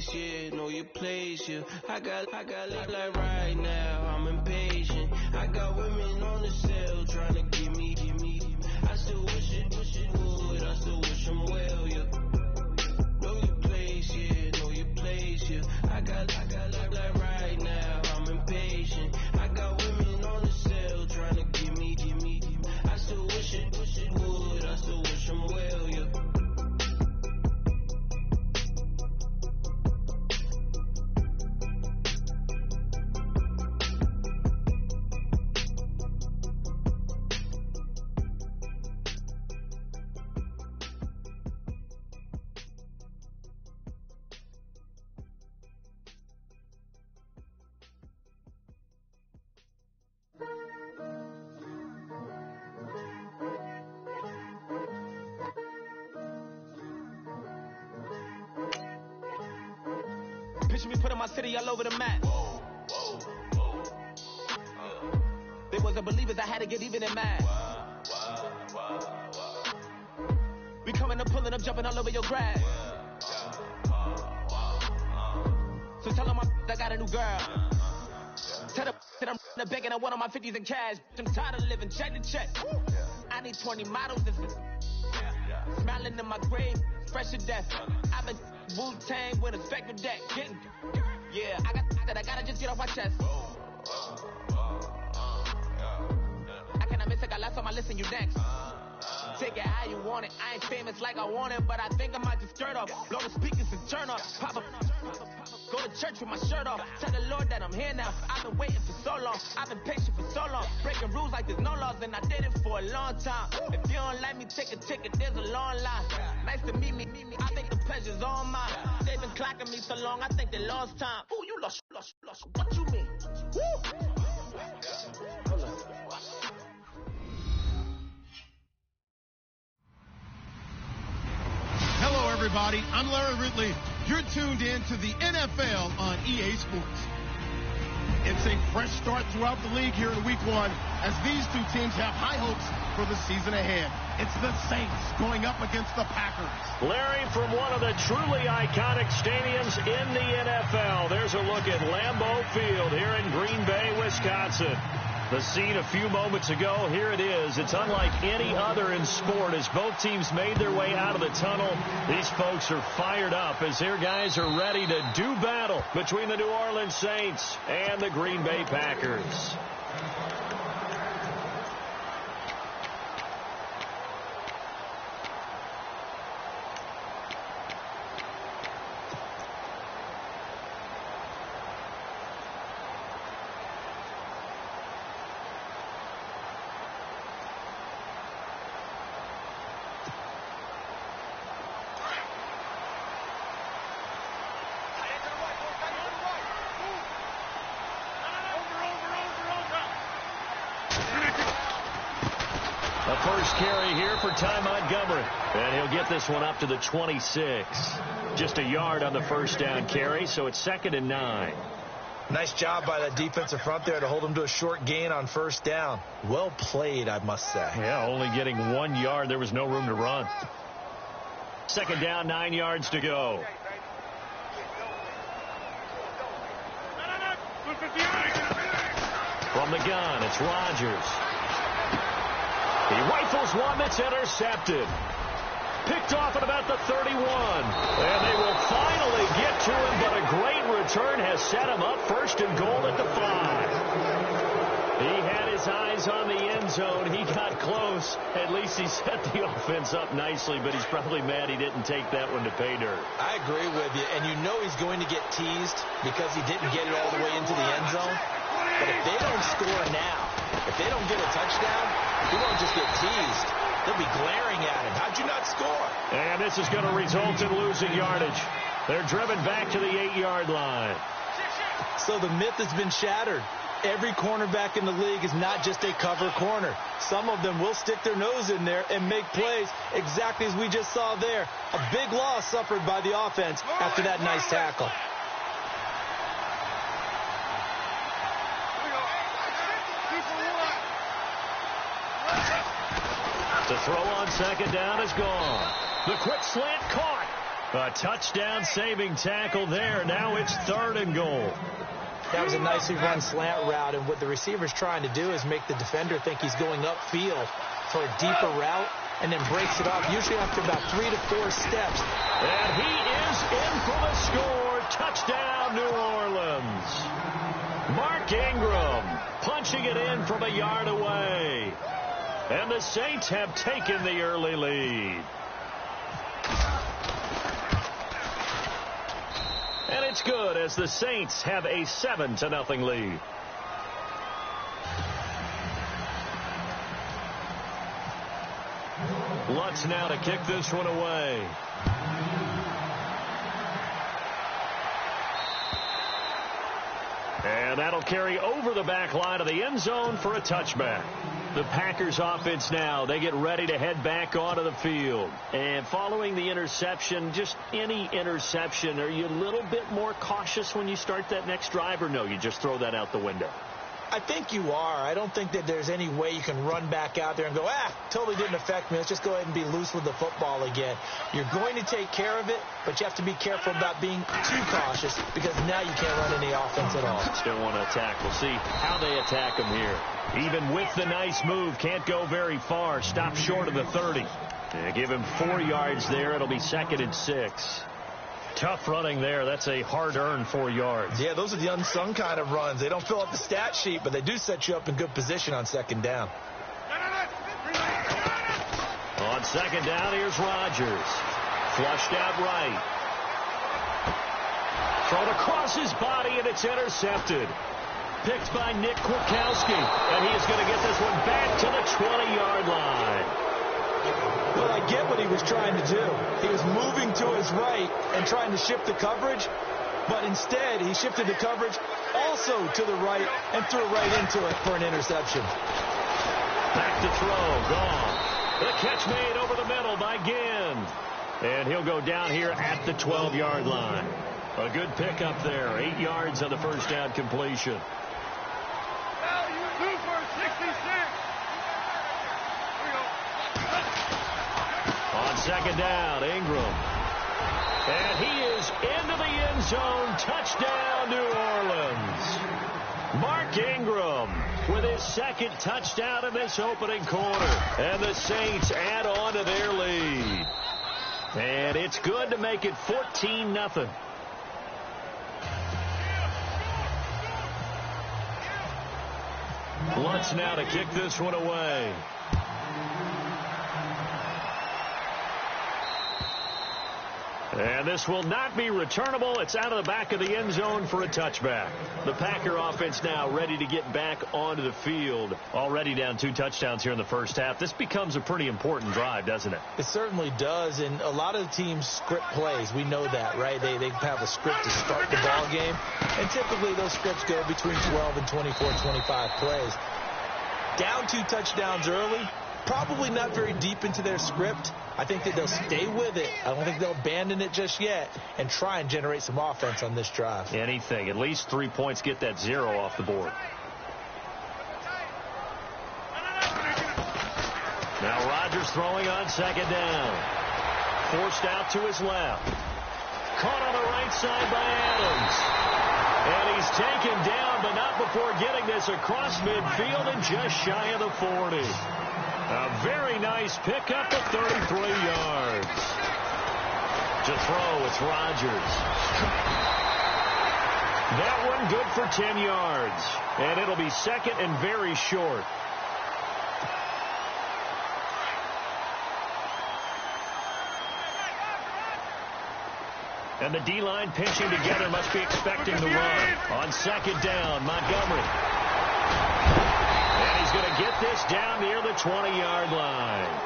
place, yeah, know your place, yeah. I got like right now, I'm impatient. I got women on the cell trying to give me. I still wish it would, I still wish them well, yeah. Know your place, yeah, know your place, yeah. I got like right now, I'm impatient. I got women on the cell trying to give me. I still wish it would, I still wish them well, yeah. Picture me putting my city all over the map. They wasn't believers, I had to get even in math. We coming up, pulling up, jumping all over your grass. So tell them I got a new girl. Tell them that I'm the bank and I want all my 50s in cash. I'm tired of living check to check. I need 20 models. Smiling in my grave, fresh to death. I've been Wu-Tang with a spectre deck. Yeah, I gotta just get off my chest. I cannot miss it, got last on my list and you next. Take it how you want it. I ain't famous like I want it, but I think I might just skirt off. Blow the speakers and turn off. Pop up. Go to church with my shirt off. Tell the Lord that I'm here now. I've been waiting for so long. I've been patient for so long. Breaking rules like there's no laws, and I did it for a long time. If you don't like me, take a ticket. There's a long line. Nice to meet me. I think the pleasure's all mine. They've been clocking me so long, I think they lost time. Ooh, you lost. What you mean? Woo! Hello, everybody. I'm Larry Ridley. You're tuned in to the NFL on EA Sports. It's a fresh start throughout the league here in Week 1 as these two teams have high hopes for the season ahead. It's the Saints going up against the Packers. Larry, from one of the truly iconic stadiums in the NFL, there's a look at Lambeau Field here in Green Bay, Wisconsin. The scene a few moments ago, here it is. It's unlike any other in sport as both teams made their way out of the tunnel. These folks are fired up as their guys are ready to do battle between the New Orleans Saints and the Green Bay Packers. A first carry here for Ty Montgomery. And he'll get this one up to the 26. Just a yard on the first down carry, so it's 2nd and 9. Nice job by that defensive front there to hold him to a short gain on first down. Well played, I must say. Yeah, only getting 1 yard. There was no room to run. 2nd down, 9 yards to go. From the gun, it's Rodgers. He rifles one that's intercepted. Picked off at about the 31. And they will finally get to him, but a great return has set him up 1st and goal at the 5. He had his eyes on the end zone. He got close. At least he set the offense up nicely, but he's probably mad he didn't take that one to pay dirt. I agree with you, and you know he's going to get teased because he didn't get it all the way into the end zone. But if they don't score now, if they don't get a touchdown, he won't just get teased. They'll be glaring at him. How'd you not score? And this is going to result in losing yardage. They're driven back to the 8-yard line. So the myth has been shattered. Every cornerback in the league is not just a cover corner. Some of them will stick their nose in there and make plays exactly as we just saw there. A big loss suffered by the offense after that nice tackle. The throw on 2nd down is gone. The quick slant caught. A touchdown-saving tackle there. Now it's 3rd and goal. That was a nicely run slant route, and what the receiver's trying to do is make the defender think he's going upfield for a deeper route, and then breaks it off, usually after about 3 to 4 steps. And he is in for the score. Touchdown, New Orleans. Mark Ingram punching it in from a yard away. And the Saints have taken the early lead. And it's good as the Saints have a 7-0 lead. Lutz now to kick this one away. And that'll carry over the back line of the end zone for a touchback. The Packers offense now, they get ready to head back onto the field. And following the interception, just any interception, are you a little bit more cautious when you start that next drive, or no, you just throw that out the window? I think you are. I don't think that there's any way you can run back out there and go, totally didn't affect me. Let's just go ahead and be loose with the football again. You're going to take care of it, but you have to be careful about being too cautious because now you can't run any offense at all. Still want to attack. We'll see how they attack them here. Even with the nice move, can't go very far. Stop short of the 30. Give him 4 yards there. It'll be 2nd and 6. Tough running there. That's a hard-earned 4 yards. Yeah, those are the unsung kind of runs. They don't fill up the stat sheet, but they do set you up in good position on 2nd down. On 2nd down, here's Rodgers. Flushed out right. Thrown across his body, and it's intercepted. Picked by Nick Kwiatkowski, and he is going to get this one back to the 20-yard line. Well, I get what he was trying to do. He was moving to his right and trying to shift the coverage, but instead he shifted the coverage also to the right and threw right into it for an interception. Back to throw, gone. The catch made over the middle by Ginn. And he'll go down here at the 12-yard line. A good pickup there. 8 yards on the first down completion. On 2nd down, Ingram. And he is into the end zone. Touchdown, New Orleans. Mark Ingram with his 2nd touchdown in this opening quarter. And the Saints add on to their lead. And it's good to make it 14-0. Lutz now to kick this one away. And this will not be returnable. It's out of the back of the end zone for a touchback. The Packer offense now ready to get back onto the field. Already down 2 touchdowns here in the first half. This becomes a pretty important drive, doesn't it? It certainly does, and a lot of the teams script plays. We know that, right? They have a script to start the ball game, and typically those scripts go between 12 and 24, 25 plays. Down 2 touchdowns early, probably not very deep into their script. I think that they'll stay with it. I don't think they'll abandon it just yet and try and generate some offense on this drive. Anything. At least 3 points, get that 0 off the board. Now Rodgers throwing on 2nd down. Forced out to his left. Caught on the right side by Adams. And he's taken down, but not before getting this across midfield and just shy of the 40. A very nice pickup at 33 yards. To throw, it's Rodgers. That one good for 10 yards. And it'll be 2nd and very short. And the D-line pinching together, must be expecting the run. On 2nd down, Montgomery. And he's going to get this down near the 20-yard line.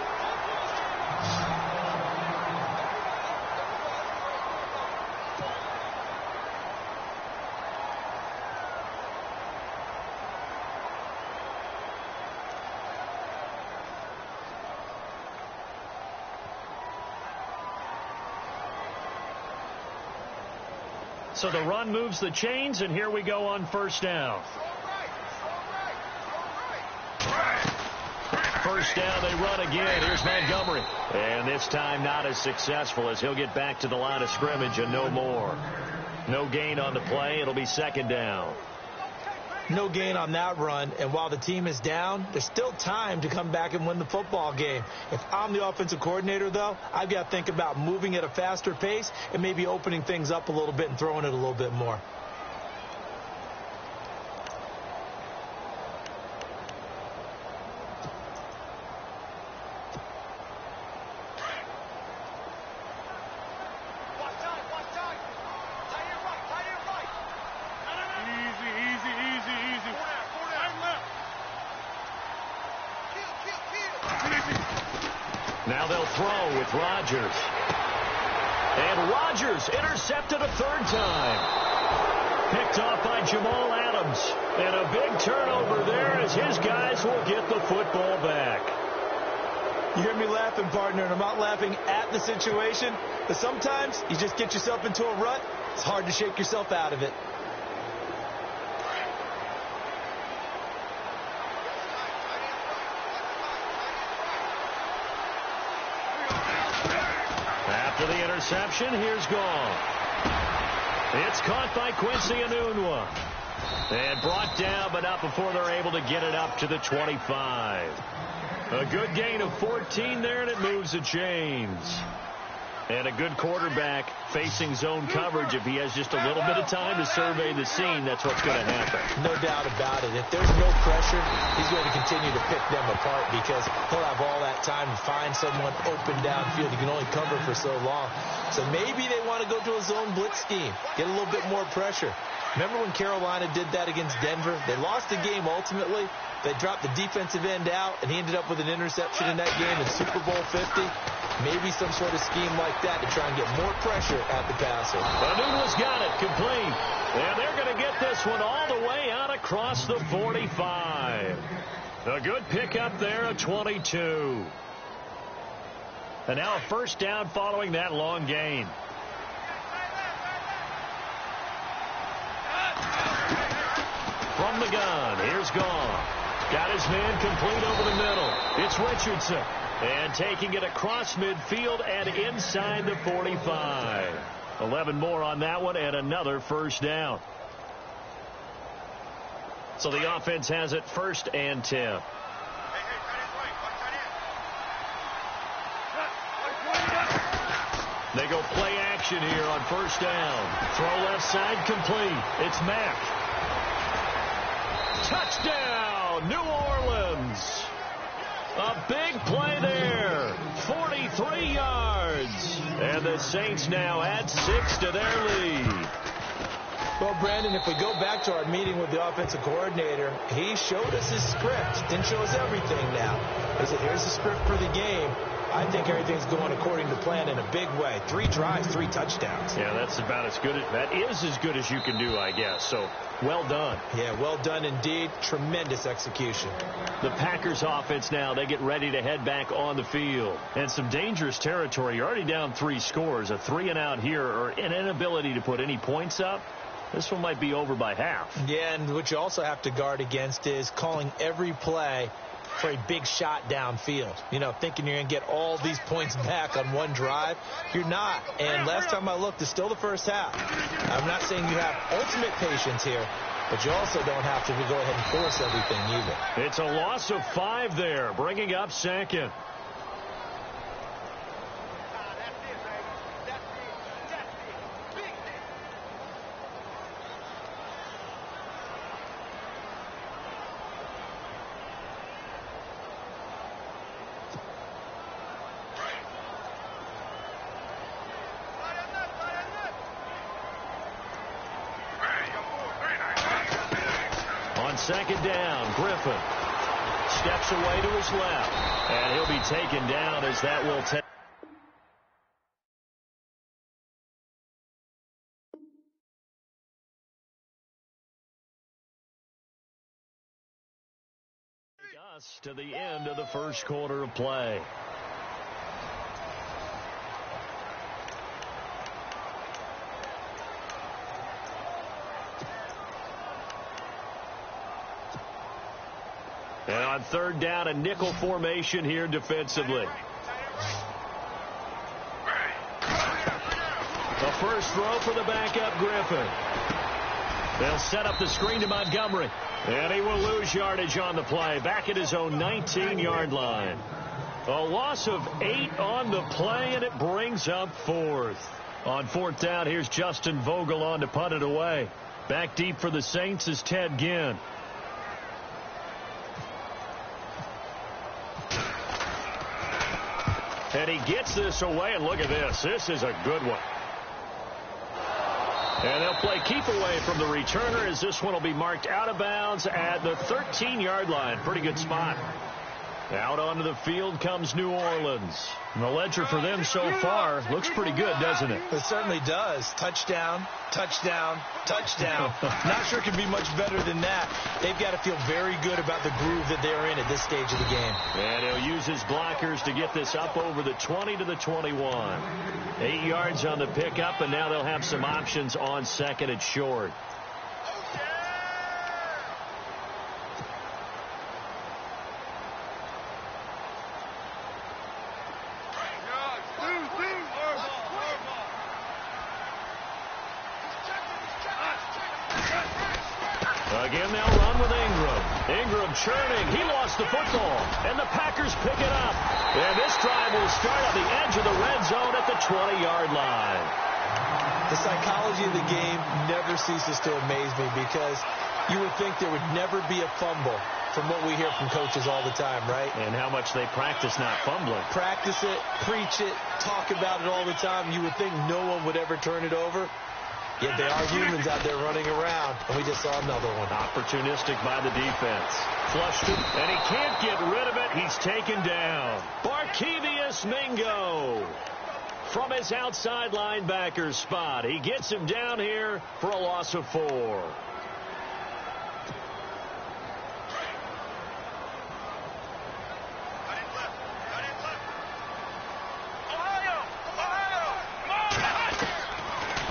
So the run moves the chains, and here we go on 1st down. first down, they run again. Here's Montgomery. And this time not as successful as he'll get back to the line of scrimmage and no more. No gain on the play. It'll be second down. No gain on that run, and while the team is down, there's still time to come back and win the football game. If I'm the offensive coordinator, though, I've got to think about moving at a faster pace and maybe opening things up a little bit and throwing it a little bit more. Now they'll throw with Rodgers. And Rodgers intercepted a third time. Picked off by Jamal Adams. And a big turnover there as his guys will get the football back. You hear me laughing, partner, and I'm not laughing at the situation. But sometimes you just get yourself into a rut. It's hard to shake yourself out of it. After the interception, here's Gall. It's caught by Quincy Enunwa. And brought down, but not before they're able to get it up to the 25. A good gain of 14 there, and it moves the chains. And a good quarterback facing zone coverage. If he has just a little bit of time to survey the scene, that's what's going to happen. No doubt about it. If there's no pressure, he's going to continue to pick them apart because he'll have all that time to find someone open downfield. He can only cover for so long. So maybe they want to go to a zone blitz scheme, get a little bit more pressure. Remember when Carolina did that against Denver? They lost the game ultimately. They dropped the defensive end out, and he ended up with an interception in that game in Super Bowl 50. Maybe some sort of scheme like that to try and get more pressure at the passer. Enunwa's got it, complete. And they're going to get this one all the way out across the 45. A good pickup there at 22. And now a first down following that long gain. From the gun, here's Gall. Got his man complete over the middle. It's Richardson. And taking it across midfield and inside the 45. 11 more on that one and another first down. So the offense has it first and 10. They go play action here on first down. Throw left side complete. It's Mack. Touchdown, New Orleans. A big play there. 43 yards. And the Saints now add 6 to their lead. Well, Brandon, if we go back to our meeting with the offensive coordinator, he showed us his script. Didn't show us everything now. He said, here's the script for the game. I think everything's going according to plan in a big way. 3 drives, 3 touchdowns. Yeah, that's about as good. That is as good as you can do, I guess. So, well done. Yeah, well done indeed. Tremendous execution. The Packers offense now, they get ready to head back on the field. And some dangerous territory. You're already down 3 scores. A 3-and-out here or an inability to put any points up. This one might be over by half. Yeah, and what you also have to guard against is calling every play for a big shot downfield. You know, thinking you're going to get all these points back on one drive. You're not. And last time I looked, it's still the first half. I'm not saying you have ultimate patience here, but you also don't have to go ahead and force everything either. It's a loss of 5 there, bringing up second. Second down, Griffin steps away to his left, and he'll be taken down as that will take us to the end of the first quarter of play. And on third down, a nickel formation here defensively. The first throw for the backup Griffin. They'll set up the screen to Montgomery. And he will lose yardage on the play. Back at his own 19-yard line. A loss of 8 on the play, and it brings up fourth. On fourth down, here's Justin Vogel on to punt it away. Back deep for the Saints is Ted Ginn. And he gets this away, and look at this. This is a good one. And they'll play keep away from the returner as this one will be marked out of bounds at the 13-yard line. Pretty good spot. Out onto the field comes New Orleans. And the ledger for them so far looks pretty good, doesn't it? It certainly does. Touchdown, touchdown, touchdown. Not sure it can be much better than that. They've got to feel very good about the groove that they're in at this stage of the game. And he'll use his blockers to get this up over the 20 to the 21. 8 yards on the pickup, and now they'll have some options on second and short. Again, they'll run with Ingram. Ingram churning. He lost the football. And the Packers pick it up. And this drive will start on the edge of the red zone at the 20-yard line. The psychology of the game never ceases to amaze me because you would think there would never be a fumble from what we hear from coaches all the time, right? And how much they practice not fumbling. Practice it, preach it, talk about it all the time. You would think no one would ever turn it over. Yet they are humans out there running around, and we just saw another one. Opportunistic by the defense. Flushed it, and he can't get rid of it. He's taken down. Barkevious Mingo from his outside linebacker spot. He gets him down here for a loss of 4.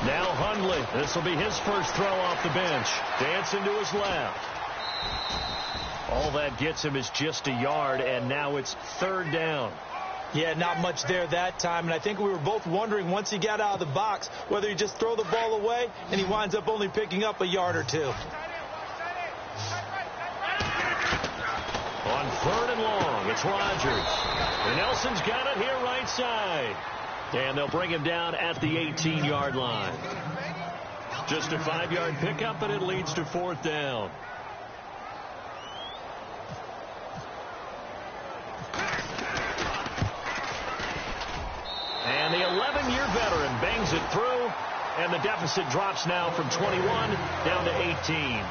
Now Hundley. This will be his first throw off the bench. Dancing to his left. All that gets him is just a yard, and now it's third down. Yeah, not much there that time, and I think we were both wondering once he got out of the box whether he just throw the ball away, and he winds up only picking up a yard or two. On third and long, it's Rodgers. And Nelson's got it here right side. And they'll bring him down at the 18-yard line. Just a 5-yard pickup, and it leads to fourth down. And the 11-year veteran bangs it through, and the deficit drops now from 21 down to 18.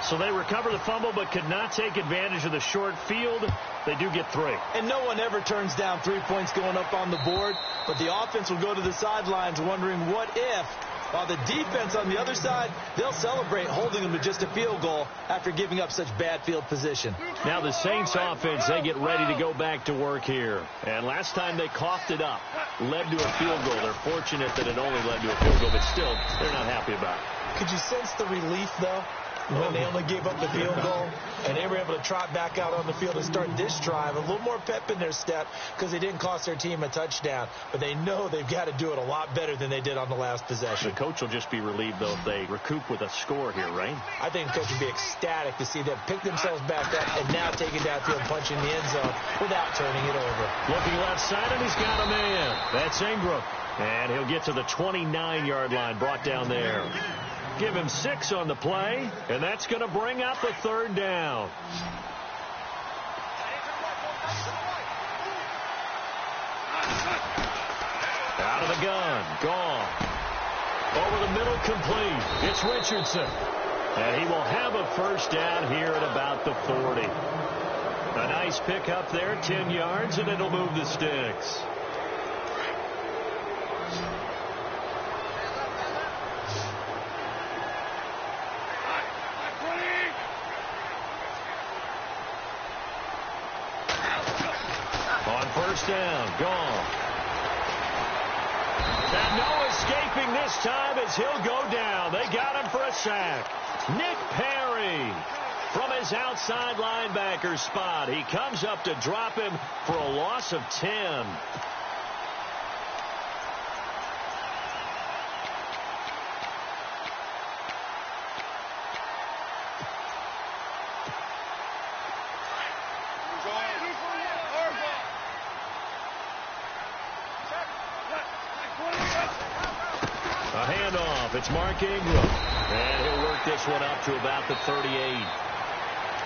So they recover the fumble but could not take advantage of the short field. They do get 3. And no one ever turns down 3 points going up on the board, but the offense will go to the sidelines wondering what if, while the defense on the other side, they'll celebrate holding them to just a field goal after giving up such bad field position. Now the Saints offense, they get ready to go back to work here. And last time they coughed it up, led to a field goal. They're fortunate that it only led to a field goal, but still, they're not happy about it. Could you sense the relief, though, when they only gave up the field goal and they were able to trot back out on the field and start this drive? A little more pep in their step because they didn't cost their team a touchdown, but they know they've got to do it a lot better than they did on the last possession. The coach will just be relieved, though, if they recoup with a score here, right? I think the coach would be ecstatic to see them pick themselves back up and now take it downfield, punching the end zone without turning it over. Looking left side, and he's got a man. That's Ingram. And he'll get to the 29-yard line, brought down there. Give him 6 on the play, and that's going to bring up a third down. Out of the gun, gone. Over the middle, complete. It's Richardson. And he will have a first down here at about the 40. A nice pickup there, 10 yards, and it'll move the sticks. First down, gone. And no escaping this time as he'll go down. They got him for a sack. Nick Perry from his outside linebacker spot. He comes up to drop him for a loss of 10. A handoff. It's Mark Ingram. And he'll work this one up to about the 38.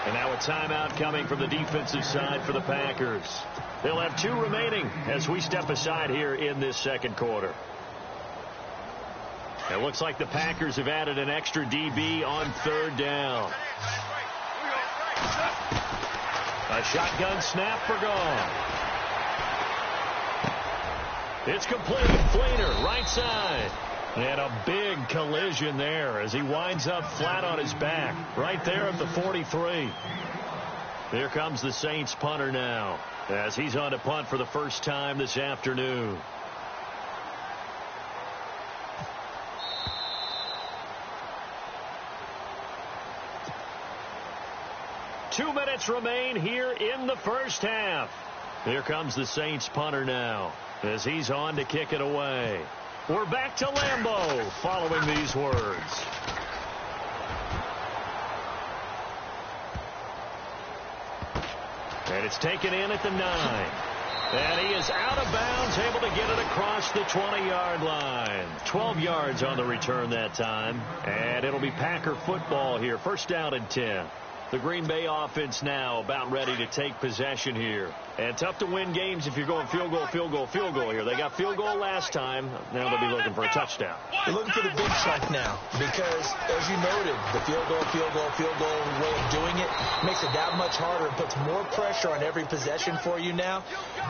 And now a timeout coming from the defensive side for the Packers. They'll have 2 remaining as we step aside here in this second quarter. It looks like the Packers have added an extra DB on 3rd down. A shotgun snap for Gone. It's complete. Fleener, right side. And a big collision there as he winds up flat on his back. Right there at the 43. Here comes the Saints punter now as he's on to punt for the first time this afternoon. Two minutes remain here in the first half. Here comes the Saints punter now as he's on to kick it away. We're back to Lambeau following these words. And it's taken in at the 9. And he is out of bounds, able to get it across the 20-yard line. 12 yards on the return that time. And it'll be Packer football here. First down and 10. The Green Bay offense now about ready to take possession here. And tough to win games if you're going field goal, field goal, field goal here. They got field goal last time. Now they'll be looking for a touchdown. They're looking for the big chunk now because, as you noted, the field goal way of doing it makes it that much harder. It puts more pressure on every possession for you now.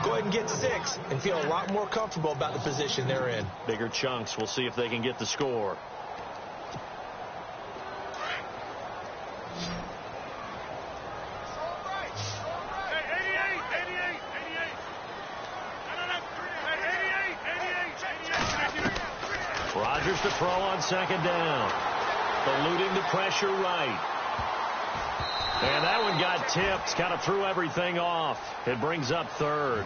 Go ahead and get 6 and feel a lot more comfortable about the position they're in. Bigger chunks. We'll see if they can get the score. Rodgers to throw on second down. Eluding the pressure right. And that one got tipped. Kind of threw everything off. It brings up 3rd.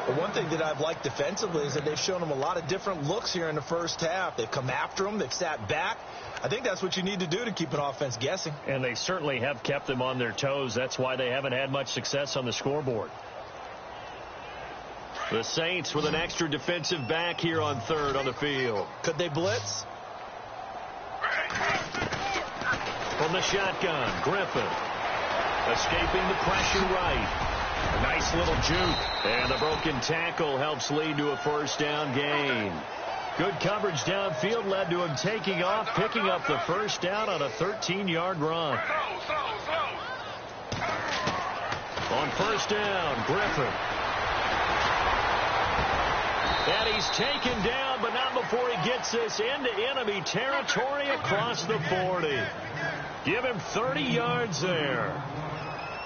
Well, one thing that I've liked defensively is that they've shown them a lot of different looks here in the first half. They've come after them. They've sat back. I think that's what you need to do to keep an offense guessing. And they certainly have kept them on their toes. That's why they haven't had much success on the scoreboard. The Saints with an extra defensive back here on 3rd on the field. Could they blitz? From the shotgun, Griffin. Escaping the pressure right. A nice little juke. And the broken tackle helps lead to a first down gain. Good coverage downfield led to him taking off, picking up the first down on a 13-yard run. On first down, Griffin. And he's taken down, but not before he gets this into enemy territory across the 40. Give him 30 yards there.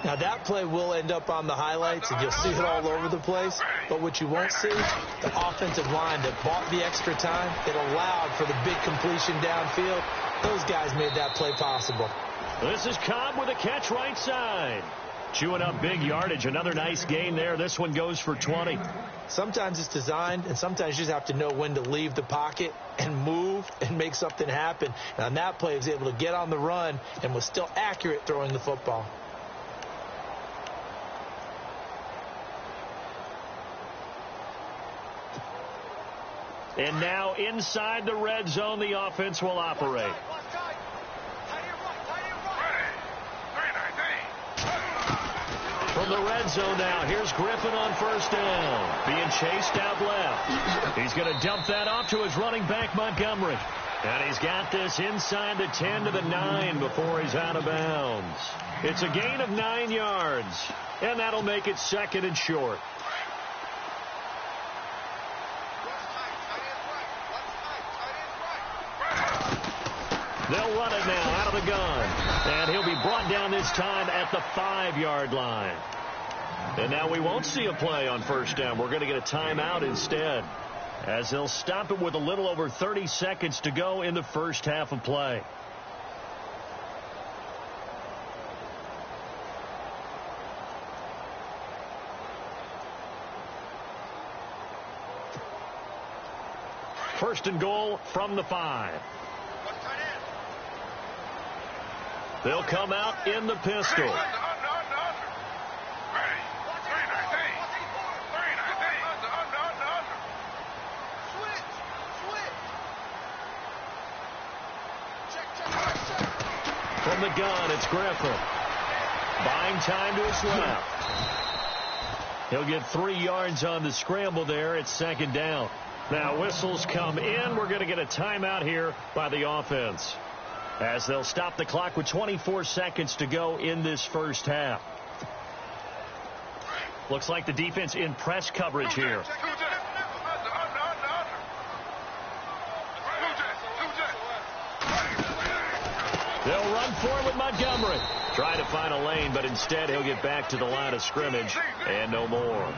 Now, that play will end up on the highlights, and you'll see it all over the place. But what you won't see, the offensive line that bought the extra time, it allowed for the big completion downfield. Those guys made that play possible. This is Cobb with a catch right side. Chewing up big yardage. Another nice gain there. This one goes for 20. Sometimes it's designed, and sometimes you just have to know when to leave the pocket and move and make something happen. And on that play, he was able to get on the run and was still accurate throwing the football. And now inside the red zone, the offense will operate. From the red zone now, here's Griffin on first down. Being chased out left. He's going to dump that off to his running back, Montgomery. And he's got this inside the 10 to the 9 before he's out of bounds. It's a gain of 9 yards. And that'll make it second and short. They'll run it now out of the gun. And he'll be brought down this time at the 5-yard line. And now we won't see a play on first down. We're going to get a timeout instead, as they'll stop it with a little over 30 seconds to go in the first half of play. First and goal from the 5. They'll come out in the pistol. From the gun, it's Griffin. Buying time to his left. He'll get 3 yards on the scramble there. It's second down. Now whistles come in. We're going to get a timeout here by the offense, as they'll stop the clock with 24 seconds to go in this first half. Looks like the defense in press coverage here. They'll run for it with Montgomery. Try to find a lane, but instead he'll get back to the line of scrimmage and no more.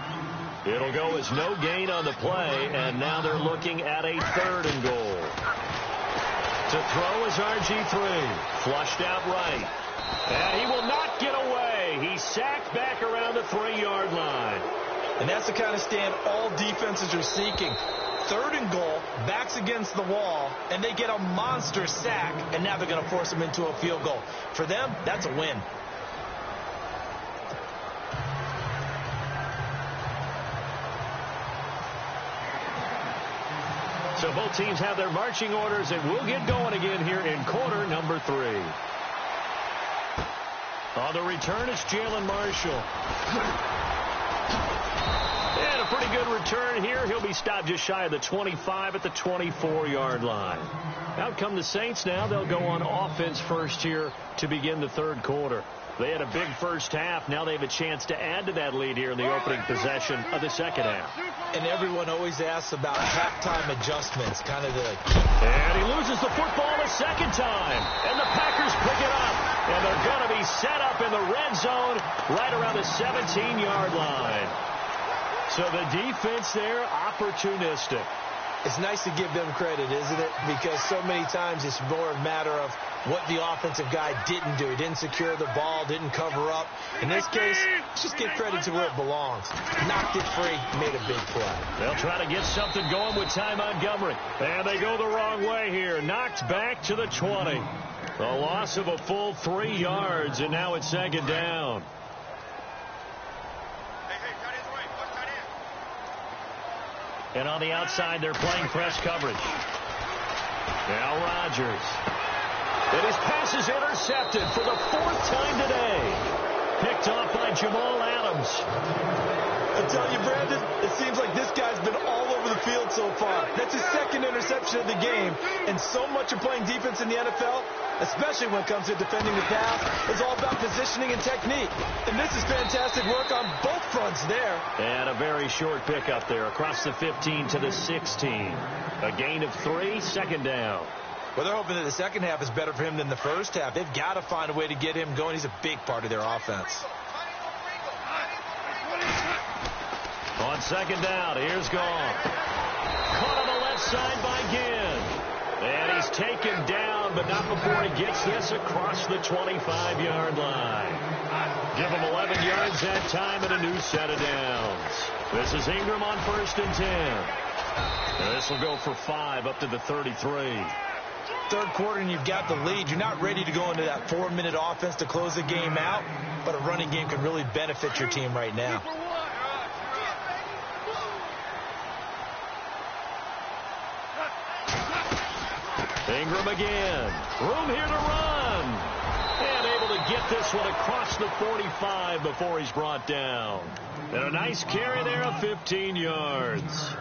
It'll go as no gain on the play, and now they're looking at a 3rd and goal. To throw is RG3. Flushed out right. And he will not get away. He's sacked back around the 3-yard line. And that's the kind of stand all defenses are seeking. 3rd and goal, backs against the wall, and they get a monster sack, and now they're going to force them into a field goal. For them, that's a win. So both teams have their marching orders, and we'll get going again here in quarter number 3. On the return, it's Jalen Marshall. And a pretty good return here. He'll be stopped just shy of the 25 at the 24-yard line. Out come the Saints now. They'll go on offense first here to begin the 3rd quarter. They had a big first half. Now they have a chance to add to that lead here in the opening possession of the second half. And everyone always asks about halftime adjustments, kind of the... And he loses the football a second time. And the Packers pick it up. And they're going to be set up in the red zone right around the 17-yard line. So the defense there, opportunistic. It's nice to give them credit, isn't it? Because so many times it's more a matter of what the offensive guy didn't do. He didn't secure the ball, didn't cover up. In this case, let's just give credit to where it belongs. Knocked it free, made a big play. They'll try to get something going with Ty Montgomery. And they go the wrong way here. Knocked back to the 20. A loss of a full 3 yards, and now it's second down. And on the outside, they're playing press coverage. Now Rodgers. And his pass is intercepted for the 4th time today. Picked off by Jamal Adams. I tell you, Brandon, it seems like this guy's been all over the field so far. That's his 2nd interception of the game. And so much of playing defense in the NFL, especially when it comes to defending the pass, is all about positioning and technique. And this is fantastic work on both fronts there. And a very short pickup there across the 15 to the 16. A gain of 3, second down. Well, they're hoping that the second half is better for him than the first half. They've got to find a way to get him going. He's a big part of their offense. On second down, here's Gall. Caught on the left side by Ginn. And he's taken down, but not before he gets this across the 25-yard line. Give him 11 yards that time and a new set of downs. This is Ingram on 1st and 10. And this will go for 5 up to the 33. 3rd quarter and you've got the lead. You're not ready to go into that 4-minute offense to close the game out, but a running game can really benefit your team right now. Ingram again. Room here to run. And able to get this one across the 45 before he's brought down. And a nice carry there of 15 yards.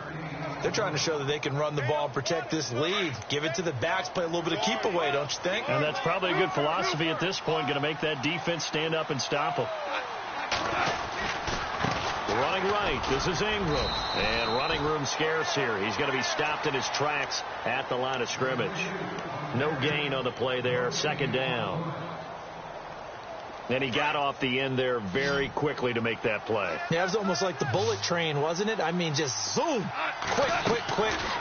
They're trying to show that they can run the ball, protect this lead, give it to the backs, play a little bit of keep away, don't you think? And that's probably a good philosophy at this point, going to make that defense stand up and stop them. Running right, this is Ingram. And running room scarce here. He's going to be stopped in his tracks at the line of scrimmage. No gain on the play there, second down. And he got off the end there very quickly to make that play. Yeah, it was almost like the bullet train, wasn't it? I mean, just zoom. Quick.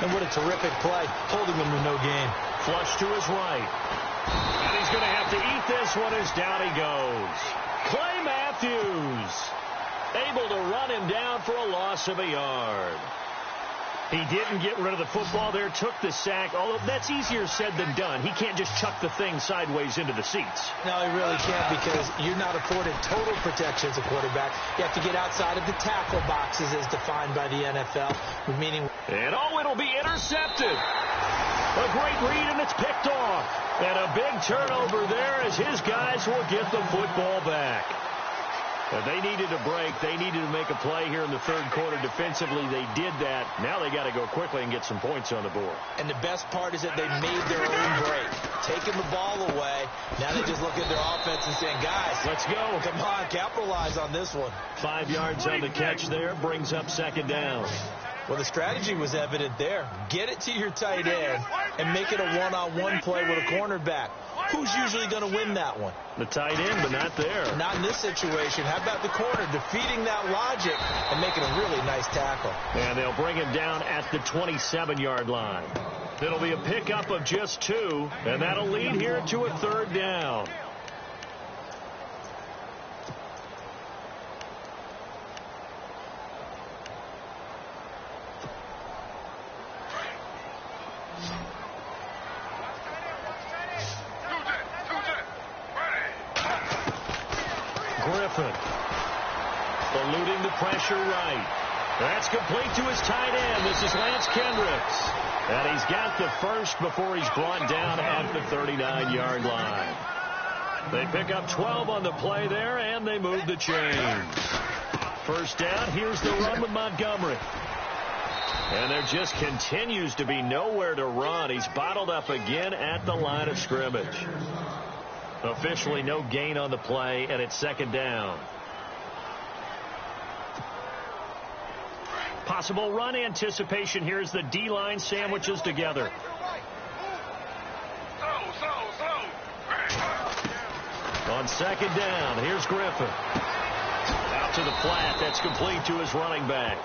And what a terrific play, holding him to no gain. Flush to his right. And he's going to have to eat this one as down he goes. Clay Matthews able to run him down for a loss of a yard. He didn't get rid of the football there, took the sack, although that's easier said than done. He can't just chuck the thing sideways into the seats. No, he really can't, because you're not afforded total protection as a quarterback. You have to get outside of the tackle boxes as defined by the NFL, meaning... And it'll be intercepted. A great read, and it's picked off. And a big turnover there as his guys will get the football back. And they needed a break. They needed to make a play here in the third quarter. Defensively, they did that. Now they got to go quickly and get some points on the board. And the best part is that they made their own break. Taking the ball away. Now they just look at their offense and saying, guys, let's go. Come on, capitalize on this one. 5 yards on the catch there. Brings up second down. Well, the strategy was evident there. Get it to your tight end and make it a one-on-one play with a cornerback. Who's usually going to win that one? The tight end, but not there. Not in this situation. How about the corner defeating that logic and making a really nice tackle? And they'll bring him down at the 27-yard line. It'll be a pickup of just 2, and that'll lead here to a third down. Griffin eluding the pressure right. That's complete to his tight end. This is Lance Kendricks. And he's got the first before he's brought down at the 39-yard line. They pick up 12 on the play there, and they move the chains. First down, here's the run with Montgomery. And there just continues to be nowhere to run. He's bottled up again at the line of scrimmage. Officially no gain on the play, and it's second down. Possible run anticipation here as the D-line sandwiches together. On second down, here's Griffin. Out to the flat. That's complete to his running back.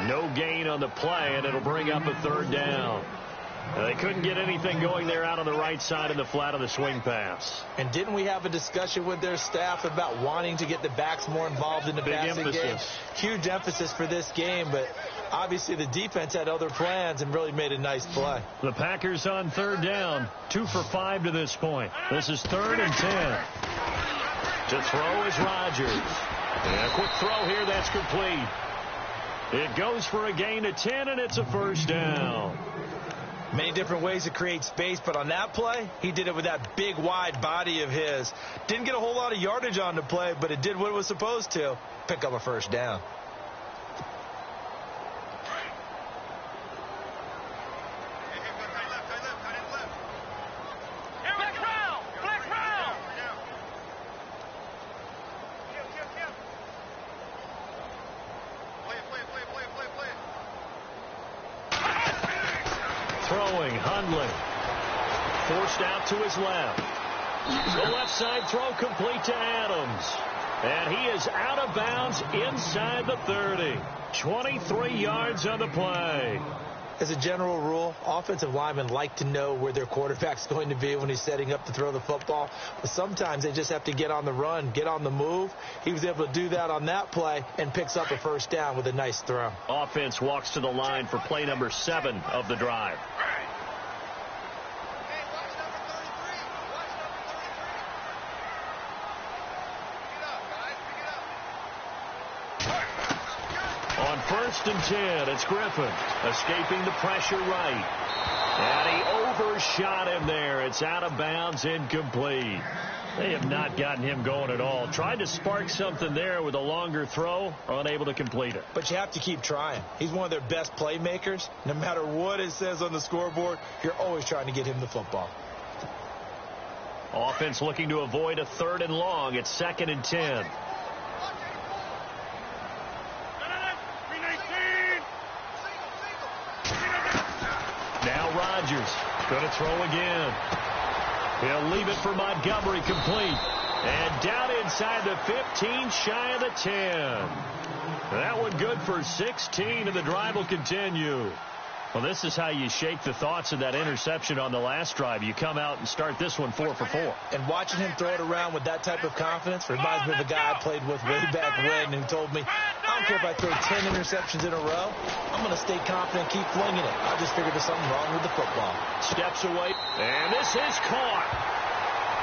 No gain on the play, and it'll bring up a third down. They couldn't get anything going there out on the right side of the flat of the swing pass. And didn't we have a discussion with their staff about wanting to get the backs more involved in the passing game? Huge emphasis for this game, but obviously the defense had other plans and really made a nice play. The Packers on third down, 2 for 5 to this point. This is 3rd and 10. To throw is Rodgers. And a quick throw here, that's complete. It goes for a gain of 10, and it's a first down. Many different ways to create space, but on that play, he did it with that big, wide body of his. Didn't get a whole lot of yardage on the play, but it did what it was supposed to. Pick up a first down. Throwing, Hundley. Forced out to his left. The left side throw complete to Adams. And he is out of bounds inside the 30. 23 yards on the play. As a general rule, offensive linemen like to know where their quarterback's going to be when he's setting up to throw the football. But sometimes they just have to get on the run, get on the move. He was able to do that on that play and picks up a first down with a nice throw. Offense walks to the line for play number 7 of the drive. On 1st and 10, it's Griffin escaping the pressure right. And he overshot him there. It's out of bounds, incomplete. They have not gotten him going at all. Tried to spark something there with a longer throw, unable to complete it. But you have to keep trying. He's one of their best playmakers. No matter what it says on the scoreboard, you're always trying to get him the football. Offense looking to avoid a 3rd and long. It's 2nd and 10. Now Rodgers going to throw again. He'll leave it for Montgomery, complete. And down inside the 15, shy of the 10. That one good for 16, and the drive will continue. Well, this is how you shake the thoughts of that interception on the last drive. You come out and start this one 4 for 4. And watching him throw it around with that type of confidence reminds me of a guy I played with way back when who told me, I don't care if I throw 10 interceptions in a row. I'm going to stay confident, keep flinging it. I just figured there's something wrong with the football. Steps away, and this is caught.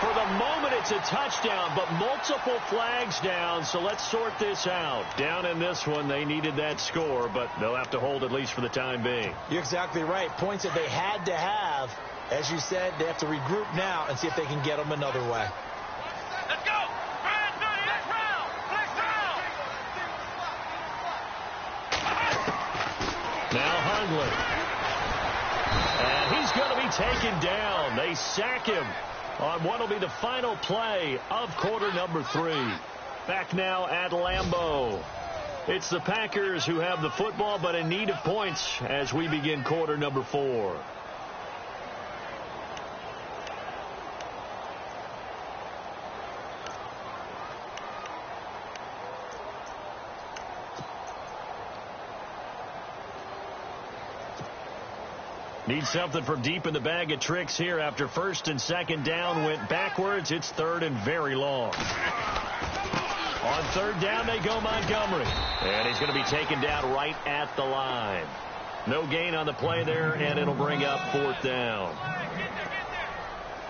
For the moment, it's a touchdown, but multiple flags down, so let's sort this out. Down in this one, they needed that score, but they'll have to hold at least for the time being. You're exactly right. Points that they had to have. As you said, they have to regroup now and see if they can get them another way. Let's go! Now Hundley. And he's going to be taken down. They sack him on what will be the final play of quarter number 3. Back now at Lambeau. It's the Packers who have the football, but in need of points as we begin quarter number 4. Need something from deep in the bag of tricks here after first and second down went backwards. It's third and very long. On third down, they go Montgomery. And he's going to be taken down right at the line. No gain on the play there, and it'll bring up fourth down.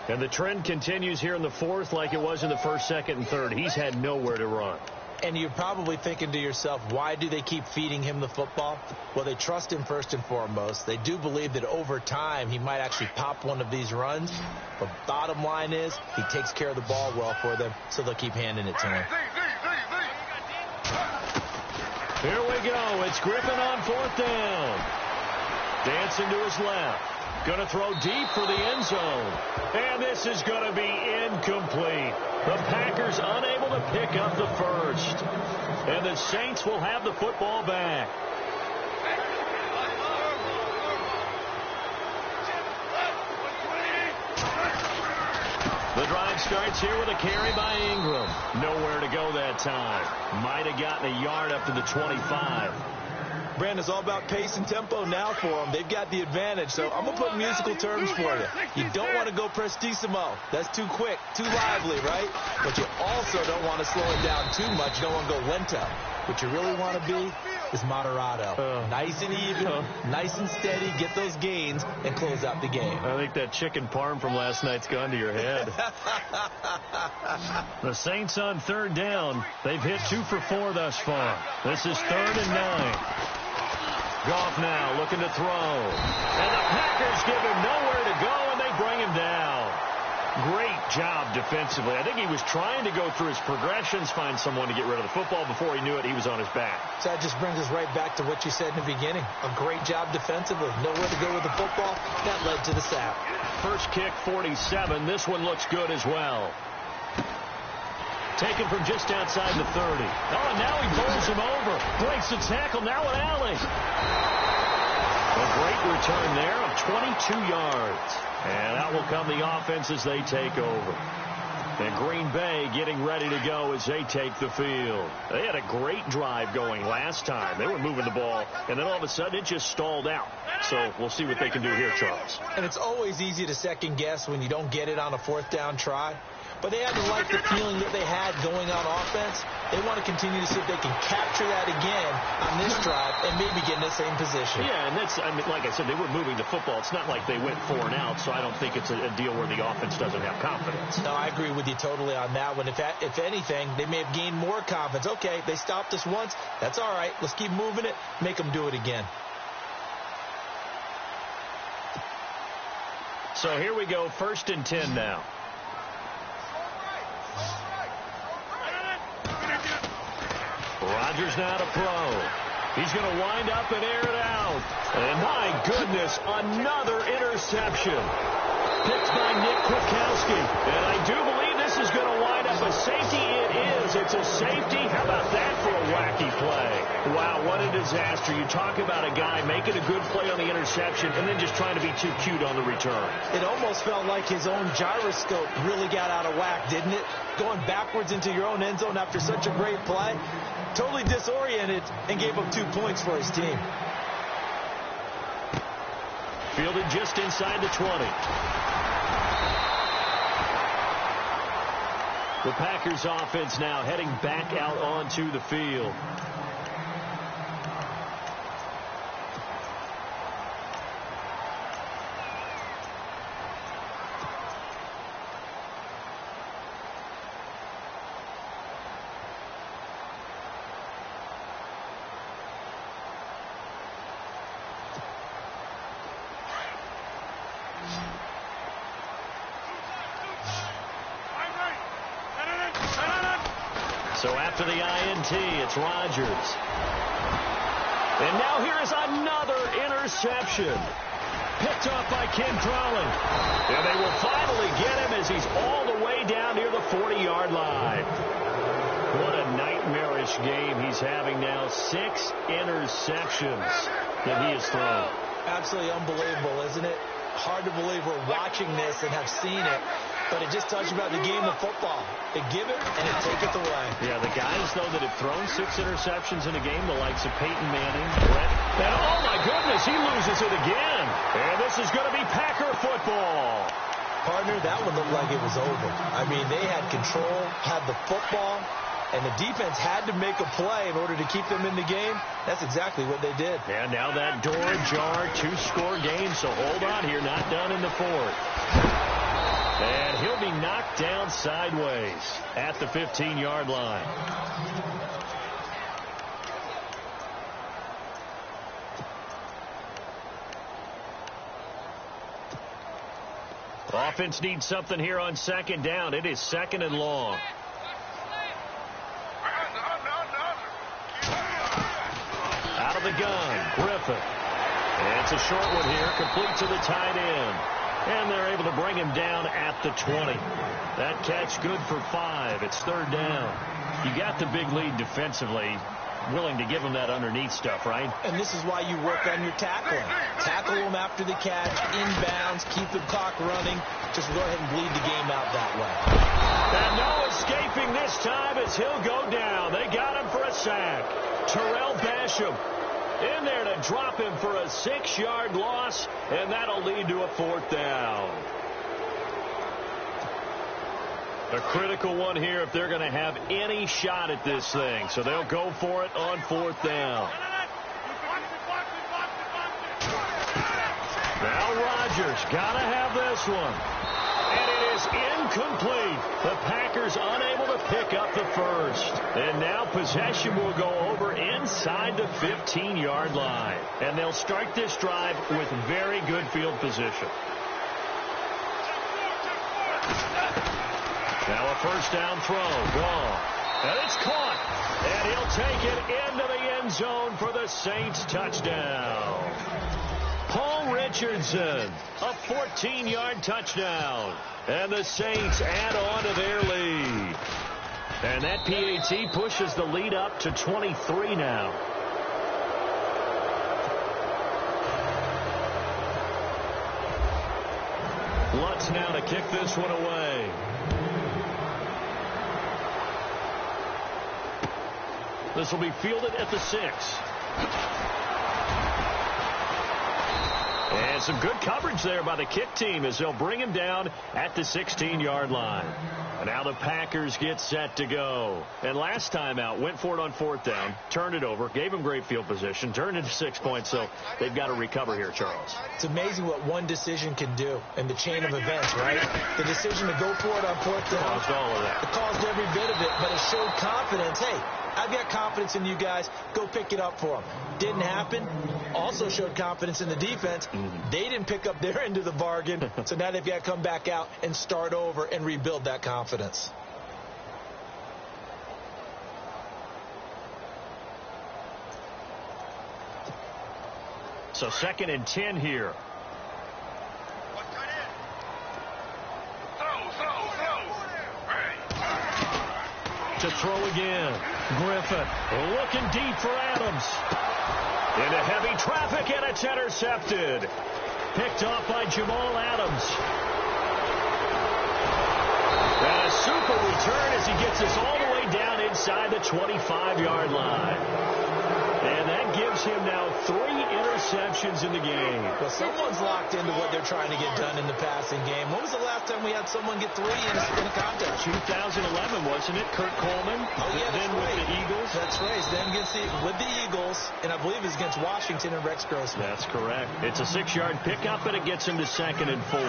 And the trend continues here in the fourth like it was in the first, second, and third. He's had nowhere to run. And you're probably thinking to yourself, why do they keep feeding him the football? Well, they trust him first and foremost. They do believe that over time he might actually pop one of these runs. But bottom line is he takes care of the ball well for them, so they'll keep handing it to him. Here we go. It's Griffin on fourth down. Dancing to his left. Going to throw deep for the end zone. And this is going to be incomplete. The Packers unable to pick up the first. And the Saints will have the football back. The drive starts here with a carry by Ingram. Nowhere to go that time. Might have gotten a yard up to the 25. Brandon, it's all about pace and tempo now for them. They've got the advantage, so I'm going to put musical terms for you. You don't want to go prestissimo. That's too quick, too lively, right? But you also don't want to slow it down too much. You don't want to go lento. What you really want to be is moderato. Nice and even, nice and steady, get those gains, and close out the game. I think that chicken parm from last night's gone to your head. The Saints on third down. They've hit 2 for 4 thus far. This is 3rd and 9. Goff now looking to throw. And the Packers give him nowhere to go, and they bring him down. Great job defensively. I think he was trying to go through his progressions, find someone to get rid of the football. Before he knew it, he was on his back. So that just brings us right back to what you said in the beginning. A great job defensively. Nowhere to go with the football. That led to the sack. First kick, 47. This one looks good as well. Taken from just outside the 30. Oh, and now he bowls him over. Breaks the tackle. Now an alley. A great return there of 22 yards. And out will come the offense as they take over. And Green Bay getting ready to go as they take the field. They had a great drive going last time. They were moving the ball, and then all of a sudden it just stalled out. So we'll see what they can do here, Charles. And it's always easy to second guess when you don't get it on a fourth down try. But they had to like the feeling that they had going on offense. They want to continue to see if they can capture that again on this drive and maybe get in the same position. Yeah, and that's, I mean, like I said, they were moving the football. It's not like they went 4 and out, so I don't think it's a deal where the offense doesn't have confidence. No, I agree with you totally on that one. If anything, they may have gained more confidence. Okay, they stopped us once. That's all right. Let's keep moving it. Make them do it again. So here we go, 1st and 10 now. Rodgers now to throw. He's going to wind up and air it out. And my goodness, another interception. Picked by Nick Kwiatkowski. And I do believe this is going to wind up a safety. It is. It's a safety. How about that for a wacky play? Wow, what a disaster. You talk about a guy making a good play on the interception and then just trying to be too cute on the return. It almost felt like his own gyroscope really got out of whack, didn't it? Going backwards into your own end zone after such a great play. Totally disoriented and gave up 2 points for his team. Fielded just inside the 20. The Packers offense now heading back out onto the field. So after the INT, it's Rodgers. And now here is another interception. Picked off by Ken Crawley. And they will finally get him as he's all the way down near the 40-yard line. What a nightmarish game he's having now. 6 interceptions that he has thrown. Absolutely unbelievable, isn't it? Hard to believe we're watching this and have seen it. But it just tells you about the game of football. They give it and they take it away. Yeah, the guys, though, that have thrown 6 interceptions in a game, the likes of Peyton Manning, Brett, and oh, my goodness, he loses it again. And this is going to be Packer football. Partner, that one looked like it was over. I mean, they had control, had the football, and the defense had to make a play in order to keep them in the game. That's exactly what they did. And now that door ajar, 2-score game, so hold on here, not done in the 4th. And he'll be knocked down sideways at the 15-yard line. Offense needs something here on 2nd down. It is 2nd and long. Out of the gun, Griffin. And it's a short one here, complete to the tight end. And they're able to bring him down at the 20. That catch good for 5. It's 3rd down. You got the big lead defensively. Willing to give him that underneath stuff, right? And this is why you work on your tackling. Tackle him after the catch, inbounds, keep the clock running. Just go ahead and bleed the game out that way. And no escaping this time as he'll go down. They got him for a sack. Terrell Basham in there to drop him for a 6-yard loss, and that'll lead to a 4th down. A critical one here if they're going to have any shot at this thing. So they'll go for it on 4th down. Now Rodgers got to have this one. And it is incomplete. The Packers unable to pick up the first. And now possession will go over inside the 15-yard line. And they'll start this drive with very good field position. Now a 1st down throw. Gone. And it's caught. And he'll take it into the end zone for the Saints touchdown. Paul Richardson, a 14-yard touchdown. And the Saints add on to their lead. And that PAT pushes the lead up to 23 now. Lutz now to kick this one away. This will be fielded at the 6. And some good coverage there by the kick team as they'll bring him down at the 16-yard line. And now the Packers get set to go. And last time out, went for it on 4th down, turned it over, gave him great field position, turned it to 6 points, so they've got to recover here, Charles. It's amazing what one decision can do in the chain of events, right? The decision to go for it on 4th down. Caused all of that. It caused every bit of it, but it showed confidence. Hey, I've got confidence in you guys. Go pick it up for them. Didn't happen. Also showed confidence in the defense. They didn't pick up their end of the bargain, so now they've got to come back out and start over and rebuild that confidence. So 2nd and 10 here. To throw again. Griffin looking deep for Adams. Into heavy traffic, and it's intercepted. Picked off by Jamal Adams. And a super return as he gets us all the way down inside the 25-yard line. And that gives him now 3 interceptions in the game. Well, someone's locked into what they're trying to get done in the passing game. When was the last time we had someone get 3 in a contest? 2011, wasn't it? Kurt Coleman. Oh, yeah, then right. with the Eagles. That's right. Then with the Eagles, and I believe it's against Washington and Rex Grossman. That's correct. It's a 6-yard pickup, and it gets him to 2nd and 4.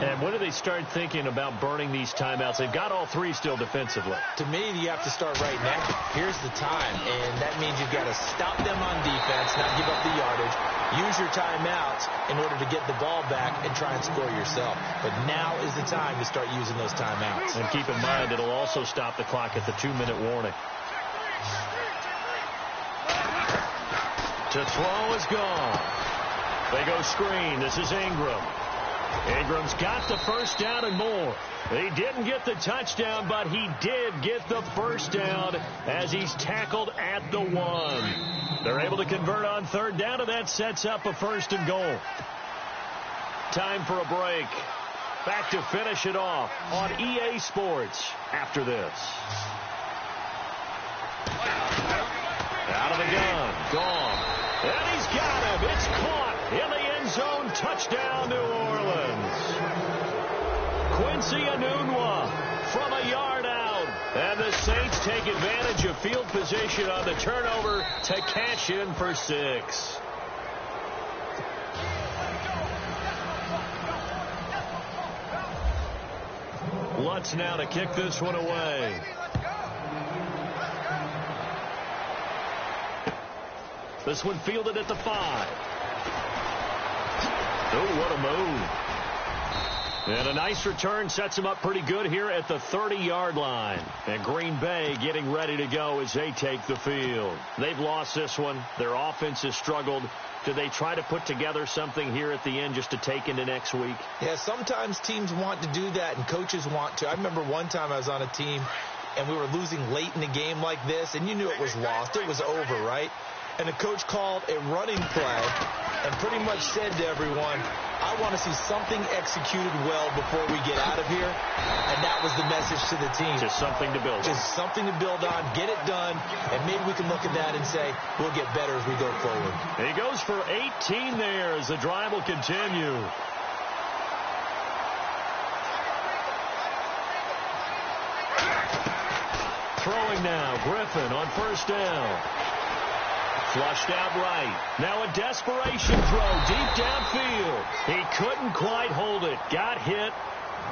And when do they start thinking about burning these timeouts? They've got all 3 still defensively. To me, you have to start right now. Here's the time, and that means you've got to stop them on defense, not give up the yardage, use your timeouts in order to get the ball back and try and score yourself. But now is the time to start using those timeouts. And keep in mind, it'll also stop the clock at the 2-minute warning. To throw is gone. They go screen. This is Ingram. Ingram's got the first down and more. He didn't get the touchdown, but he did get the first down as he's tackled at the 1. They're able to convert on 3rd down, and that sets up a 1st and goal. Time for a break. Back to finish it off on EA Sports after this. Out of the gun. Gone. And he's got him. It's caught in the end zone. Touchdown, New Orleans. Quincy Enunwa from a yard out. And the Saints take advantage of field position on the turnover to cash in for 6. Lutz now to kick this one away. This one fielded at the 5. Oh, what a move. And a nice return sets him up pretty good here at the 30-yard line. And Green Bay getting ready to go as they take the field. They've lost this one. Their offense has struggled. Do they try to put together something here at the end just to take into next week? Yeah, sometimes teams want to do that and coaches want to. I remember one time I was on a team and we were losing late in a game like this, and you knew it was lost. It was over, right? And the coach called a running play and pretty much said to everyone, I want to see something executed well before we get out of here. And that was the message to the team. Just something to build on. Just something to build on, get it done, and maybe we can look at that and say, we'll get better as we go forward. He goes for 18 there as the drive will continue. Throwing now, Griffin on 1st down. Flushed out right. Now a desperation throw deep downfield. He couldn't quite hold it. Got hit.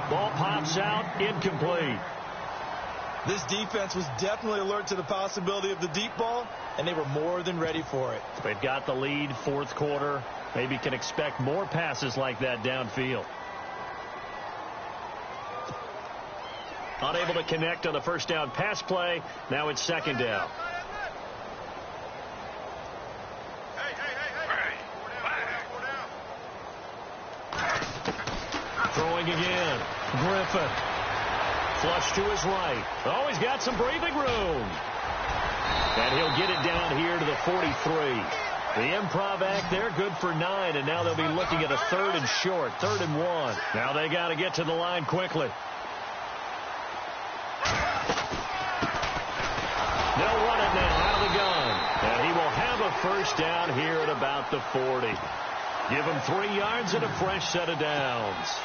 Ball pops out. Incomplete. This defense was definitely alert to the possibility of the deep ball, and they were more than ready for it. They've got the lead, 4th quarter. Maybe can expect more passes like that downfield. Unable to connect on the 1st down pass play. Now it's 2nd down. Throwing again. Griffin. Flush to his right. Oh, he's got some breathing room. And he'll get it down here to the 43. The improv act there, good for 9, and now they'll be looking at a 3rd and short, 3rd and 1. Now they got to get to the line quickly. They'll run it now out of the gun. And he will have a 1st down here at about the 40. Give him 3 yards and a fresh set of downs.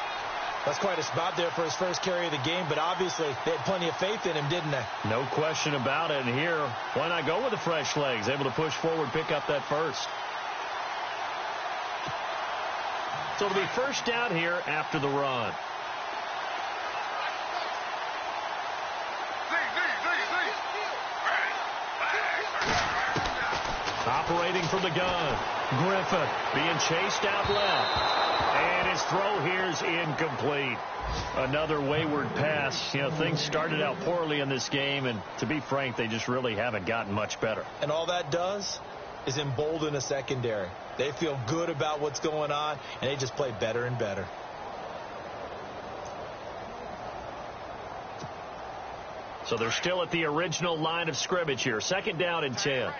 That's quite a spot there for his first carry of the game, but obviously they had plenty of faith in him, didn't they? No question about it. And here, why not go with the fresh legs? Able to push forward, pick up that 1st. So it'll be 1st down here after the run. Operating from the gun. Griffin being chased out left. And his throw here's incomplete. Another wayward pass. You know, things started out poorly in this game, and to be frank, they just really haven't gotten much better. And all that does is embolden a secondary. They feel good about what's going on, and they just play better and better. So they're still at the original line of scrimmage here. 2nd down and 10.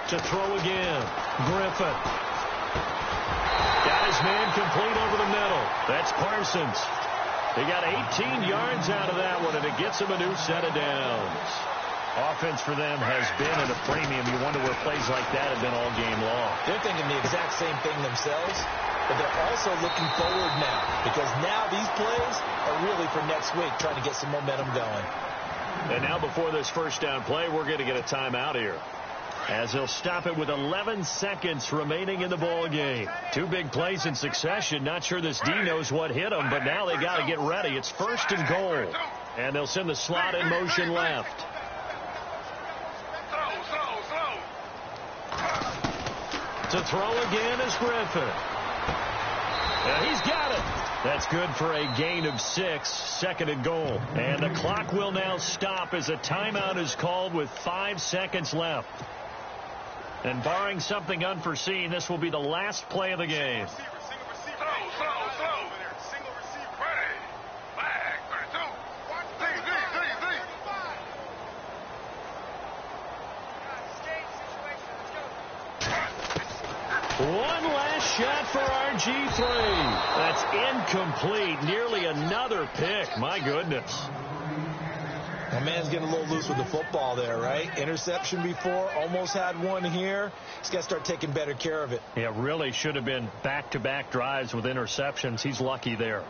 To throw again. Griffin. Got his man complete over the middle. That's Parsons. He got 18 yards out of that one, and it gets him a new set of downs. Offense for them has been at a premium. You wonder where plays like that have been all game long. They're thinking the exact same thing themselves, but they're also looking forward now, because now these plays are really for next week, trying to get some momentum going. And now before this first down play, we're going to get a timeout here, as he'll stop it with 11 seconds remaining in the ball game. Two big plays in succession. Not sure this D knows what hit him, but now they got to get ready. It's 1st and goal, and they'll send the slot in motion left. To throw again is Griffin. And he's got it. That's good for a gain of 6, 2nd and goal. And the clock will now stop as a timeout is called with 5 seconds left. And barring something unforeseen, this will be the last play of the game. One last shot for RG3. That's incomplete. Nearly another pick. My goodness. That man's getting a little loose with the football there, right? Interception before, almost had one here. He's got to start taking better care of it. Yeah, really should have been back-to-back drives with interceptions. He's lucky there.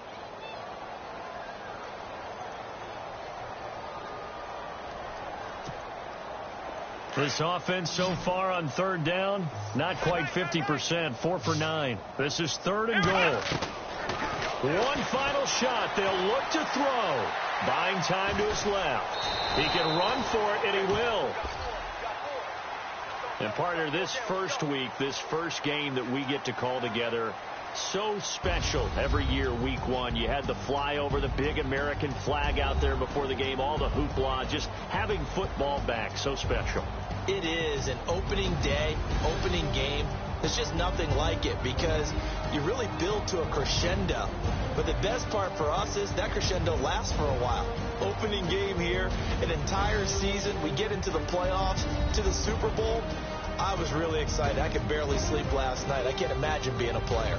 This offense so far on 3rd down, not quite 50%, 4 for 9. This is 3rd and goal. One final shot. They'll look to throw. Buying time to his left. He can run for it, and he will. And partner, this first week, this first game that we get to call together, so special every year, week 1. You had the flyover, the big American flag out there before the game, all the hoopla, just having football back, so special. It is an opening day, opening game. There's just nothing like it because you really build to a crescendo. But the best part for us is that crescendo lasts for a while. Opening game here, an entire season. We get into the playoffs, to the Super Bowl. I was really excited. I could barely sleep last night. I can't imagine being a player.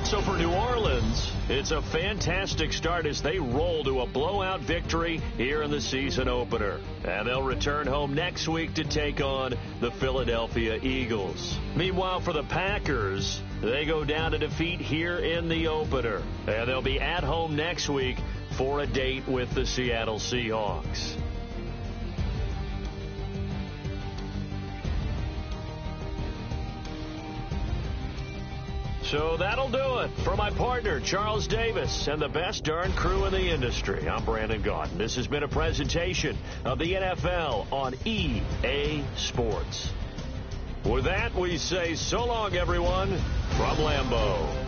So for New Orleans, it's a fantastic start as they roll to a blowout victory here in the season opener. And they'll return home next week to take on the Philadelphia Eagles. Meanwhile, for the Packers, they go down to defeat here in the opener. And they'll be at home next week for a date with the Seattle Seahawks. So that'll do it. For my partner, Charles Davis, and the best darn crew in the industry, I'm Brandon Gaudin. This has been a presentation of the NFL on EA Sports. With that, we say so long, everyone, from Lambeau.